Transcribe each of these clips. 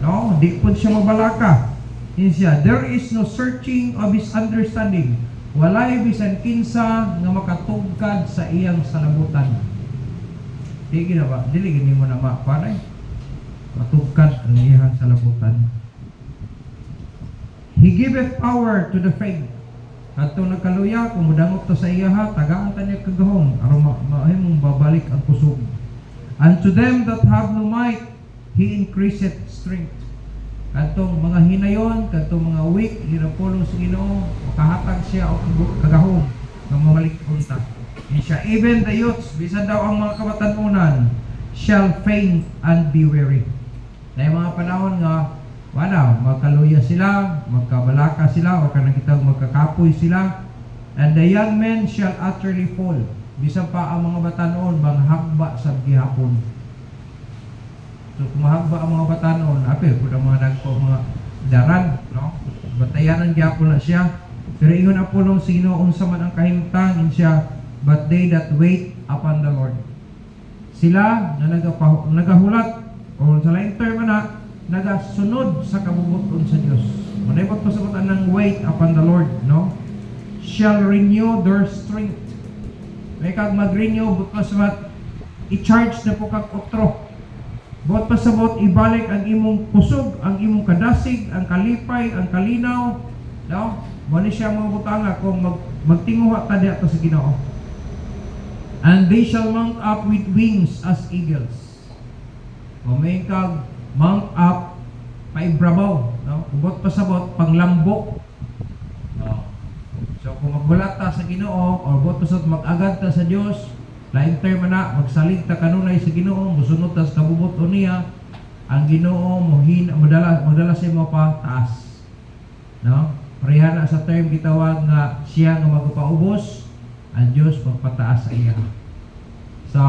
No, di po siya mabalaka. Siya, there is no searching of his understanding. Walay bisan kinsa nga makatugkad sa iyang salabutan. Di gina ba? Dili gini mo na mapanay. Matugkad ang iyang salabutan. He giveth power to the faint. At itong nagkaluya, kung mudangot to sa iyaha, tagaan ta niya kagahong, aron mahimong babalik ang kusog. And to them that have no might, He increaseth strength. Katong mga hinayon, katong mga weak, hirapulong sa Ginoo, makahatag siya o kagahong ng mamalik unta. Siya, even the youths, bisan daw ang mga kabatanunan, shall faint and be weary. Dahil mga panahon nga, wala, magkaluya sila, magkabalaka sila, o kanakitang magkakapoy sila, and the young men shall utterly fall. Bisan pa ang mga batanon, manghagba sa gihapon. So, kung mahagba ang mga batanon, apil, kung ang mga nagpo, mga daran, no? Batayanan gihapon na siya. Pero ingon apulong sino, unsa man ang kahimtang siya, but they that wait upon the Lord. Sila na nagahulat, o sa laing term na, nagasunod sa kabubuton sa Dios. Manaypot pa sa butan ng wait upon the Lord, no? Shall renew their strength. May kag mag-renew, but pa sa i-charge na po kag otro. But pa sa bot, ibalik ang imong kusog, ang imong kadasig, ang kalipay, ang kalinaw, no? Mani siya mga butanga kung magtinguha ta diha sa Ginoo. And they shall mount up with wings as eagles. O may kag mount up paibrabaw, no? Ubot pa sa bot panglambo. No. So kung magbulat ta sa Ginoo or ubot pa sa mag-agad ta sa Dios, laing term na magsalig ta kanunay sa Ginoo, musunod ta sa kabubuton niya, ang Ginoo magdala sa imo pa taas. No? Pareha na sa term gitawag nga siya nga magpaubos, ang Dios magpataas sa iya. So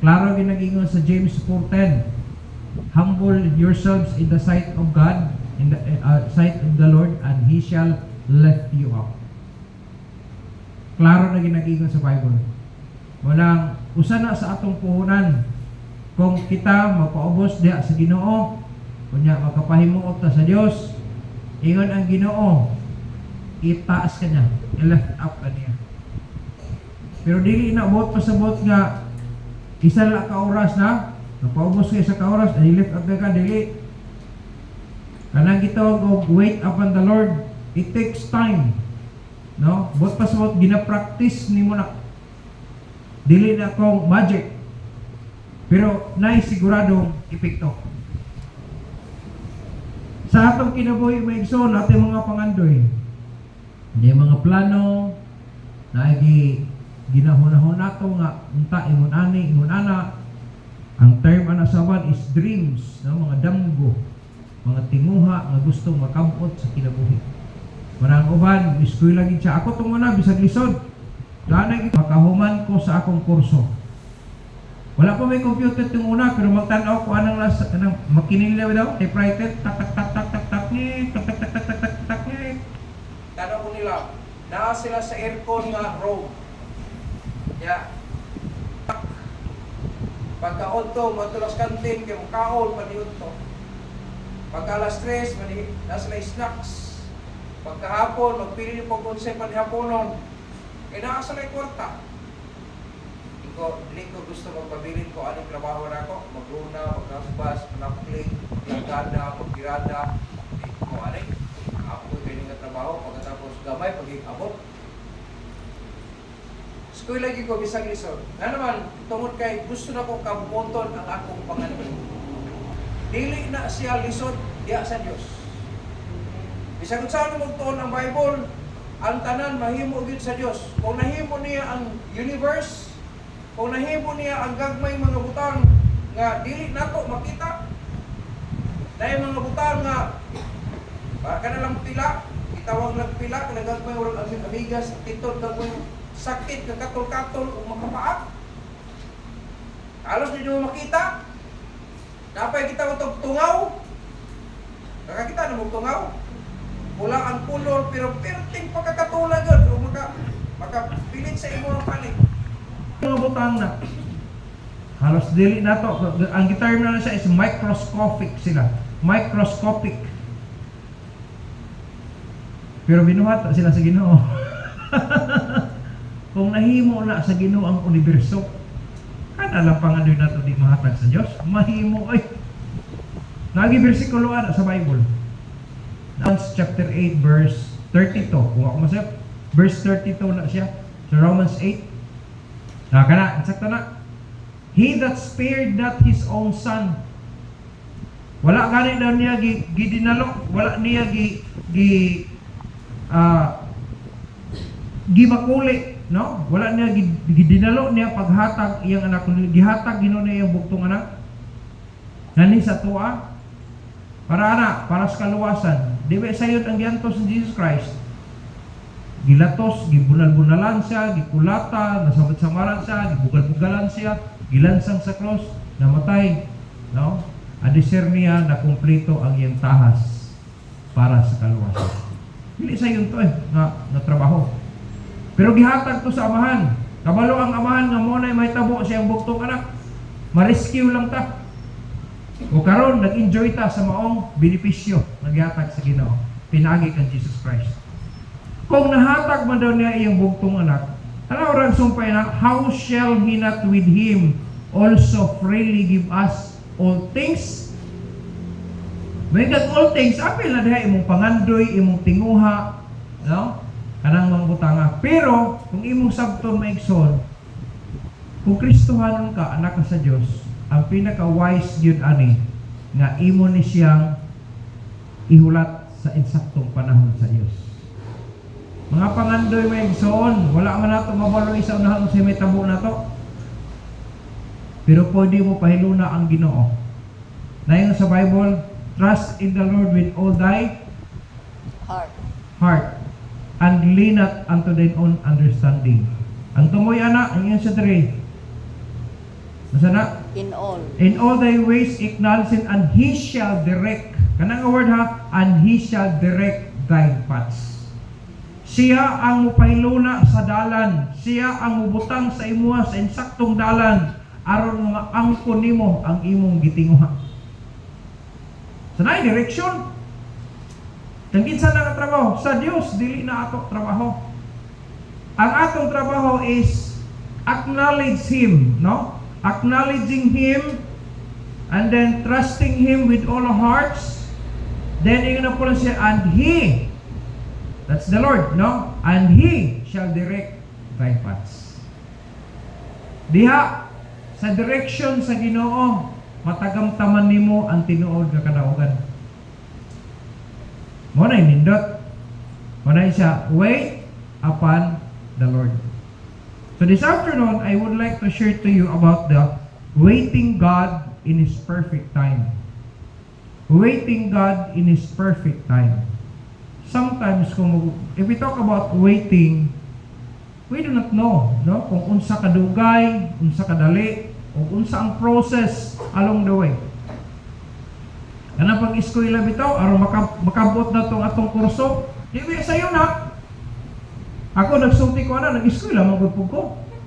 klaro ginagingon sa James 4:10. Humble yourselves in the sight of God, in the sight of the Lord, and He shall lift you up. Klaro na ginagingon sa Bible. Walang usa na sa atong puhunan. Kung kita magpaubos diha sa Ginoo, kunya magkapahimuot ta sa Dios, ingon ang Ginoo, itaas ka niya, i-lift up ka niya. Pero dili na buot pasabot nga isa lang ka oras na napaubos kayo sa kauras, and lift up ka, dili. Kanang gitawag og wait upon the Lord, it takes time. No? Bot pa sa bot, gina-practice ni mo na. Dili na kong magic. Pero naisiguradong epekto. Sa atong kinabuhi maigsoon, ating mga pangandoy, hindi mga plano, na ginahunahon nato nga, unta, ingon ani, ingon ana. Ang term anasawan is dreams, no? Mga damgo, mga tinguha nga gusto makabot sa kinabuhi. Marang uban, eskwela gid siya. Ako tong una bisag lisod. Ganay gid makahuman ko sa akong kurso. Wala pa may computer tong una, pero magtan-aw ko anang makinila daw, typewriter, tak tak tak tak tak tak ni, tak tak tak tak tak tak tak ni. Tanaw ko nila, naa sila sa aircon nga room. Ya. Pagkaon to, matulas kantin, kaya makaon, maniud to. Pagka alas 3, nasa na snacks. Pagkahapon, magpili yung pag-consent panihaponon. Kaya nakasa na yung kwarta. Hindi ko gusto magpabilin ko anong trabaho na ako. Mag-una, mag-nasbas, manapling, maglagada, magbirada. Hindi ko anong. Ako ko kayo nga trabaho. Pagkatapos gamay, pag-ikabot. Skoy lagi ko bisag lisod. Nga naman, tungod kay gusto na ko kabuton ang akong pangalan. Dili na siya lisod diya sa Dios. Bisag saan mo tuon ang Bible, ang tanan mahimo gyud sa Dios. Kung nahimo niya ang universe, kung nahimo niya ang gagmay mga butang nga dili nato makita. Dahil mga butang nga kana lang pila, itawag lang pila kana gagmay urang amigas, titod gagmay sakit, kakatol-katol, o makapaak. Alos din mo makita. Napay kita mo tungaw. Nakakita na mo tungaw. Pula ang kulor, pero perting pagkakatulad yun. O makapilit sa imo ng palit. Mga butang na. Halos dili na to. Ang term na siya is microscopic sila. Microscopic. Pero binuhat sila sa Ginoo. Kung nahimo na sa Ginoo ang universo, kana lang pangandoy nato di mahatag sa Dios. Mahimo ay. Nagi bersikulo ana sa Bible. Romans chapter 8 verse 32. Kung ako masap, verse 32 na siya. Sa Romans 8. Kana, sakto na. He that spared not his own son. Wala gani daw niya gidinalo, wala niya gimakuli, no? Wala niya gidinalo niya paghatag iyang anak, gihatag Ginoo niya iyang bugtong anak. Nani sa tuwa para sa kaluwasan. Di ba sayon ang giantos ni Jesus Christ? Gilatos, gibunal-bunalan siya, gikulata, nasamad-samaran siya, gibugal-bugalan siya, gilansang sa cross, namatay, no? Adisir niya na kumpleto ang iyang tahas para sa kaluwasan. Dili sa yun to na trabaho. Pero gihatag to sa amahan. Kabalo ang amahan nga mo na may tabo siyang buktong anak. Ma-rescue lang ta. O karon nag-enjoy ta sa maong benepisyo na gihatag sa Ginoo. Pinagi kang Jesus Christ. Kung nahatag man daw niya iyang buktong anak, orang sumpay na, how shall He not with Him also freely give us all things? May all things, apil na diha imong pangandoy, imong tinguha, no? Kanang mangbutanga. Pero, kung imong sabton maigsoon, kung Kristohanon ka, anak ka sa Dios, ang pinaka-wise yun ani, nga imo ni siyang ihulat sa insaktong panahon sa Dios. Mga pangandoy maigsoon, wala man nato mabaloy sa unahan sa may tabo na to. Pero pwede mo pahiluna ang Ginoo. Nayon sa Bible, trust in the Lord with all thy heart and lean not unto thine own understanding. Ang tumoy ana, ang iyang sa 3. Nasa na? In all thy ways acknowledge Him and He shall direct. Kanang word ha, and He shall direct thy paths. Siya ang mupahiluna sa dalan. Siya ang mubutang sa imuha sa insaktong dalan aron nga angkon nimo ang imong gitinguha. Sa naay direksyon. Kangin sa nga trabaho sa Dios dili na ato trabaho. Ang atong trabaho is acknowledge Him, no? Acknowledging Him and then trusting Him with all our hearts. Then ingon na po siya, and He, that's the Lord, no? And He shall direct thy paths. Diha sa direction sa Ginoo, matagamtaman nimo ang tinuod nga kadaugan. Mo na nindot. Mo na siya, wait upon the Lord. So this afternoon, I would like to share to you about the waiting God in His perfect time. Waiting God in His perfect time. Sometimes, if we talk about waiting, we do not know, no? Kung unsa kadugay, unsa kadali, o unsa ang process along the way. Kana pag eskwela bitaw, aron makabot na tong atong kurso, di ba sayo na? Ako nagsulti ko na, nag-eskwela magpupug ko.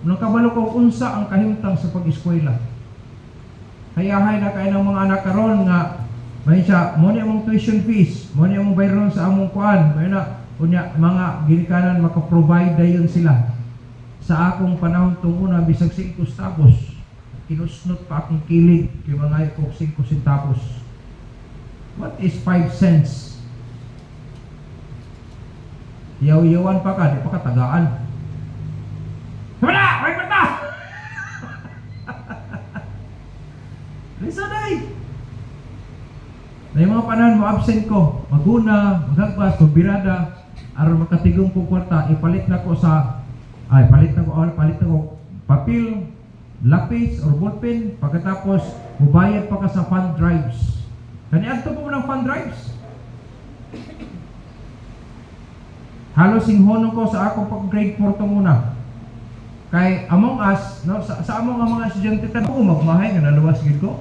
Nung kabalo ko unsa ang kahimtang sa pag-eskwela. Kaya hay na kayo ng mga anak karon nga may siya, mo ni among tuition fees, mo ni among bayron sa among kuan, may na unya mga ginikanan maka-provide dayon sila. Sa akong panahon tunguna bisag 5 centavos, kinusnot pa akong kilig kay mga ikog 5 centavos. What is 5 cents? Yaw-yawan pa ka, di pa katagaan. Wala! May mata! Lisa day! Na yung mga panahon mo absent ko, maguna, maghagpas, magbirada, aron makatigong kong kwarta, palit na ko papel, lapis, or ballpen, pagkatapos, mubayad pa ka sa fund drives. Kaniadto po mo ng fund drives. Halos singhonong ko sa akong pag-grade 4 muna. Kay among us, no, sa among mga estudyante tan ko magmahay nga naluwas gid ko.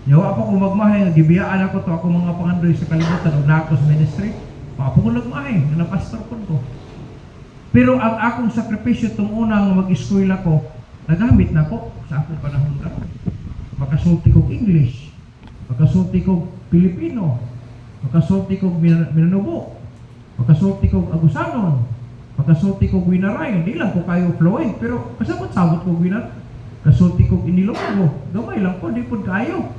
Yawa pa ko magmahay nga gibiyaan ako to ako mga pangandoy sa kalibutan ug nako sa ministry. Papo ko nagmahay nga na pastor ko. Pero ang akong sakripisyo tung unang mag-eskwela ko, nagamit na po sa akong panahon karon. Makasulti kog English, makasulti kog Pilipino, makasulti kog Minanubo, makasulti kog Agusanon, makasulti kog Winaray. Di lang ko kayo fluent, pero kasabot-sabot kog Winaray. Kasulti kog Inilonggo, gamay lang po, di po kayo.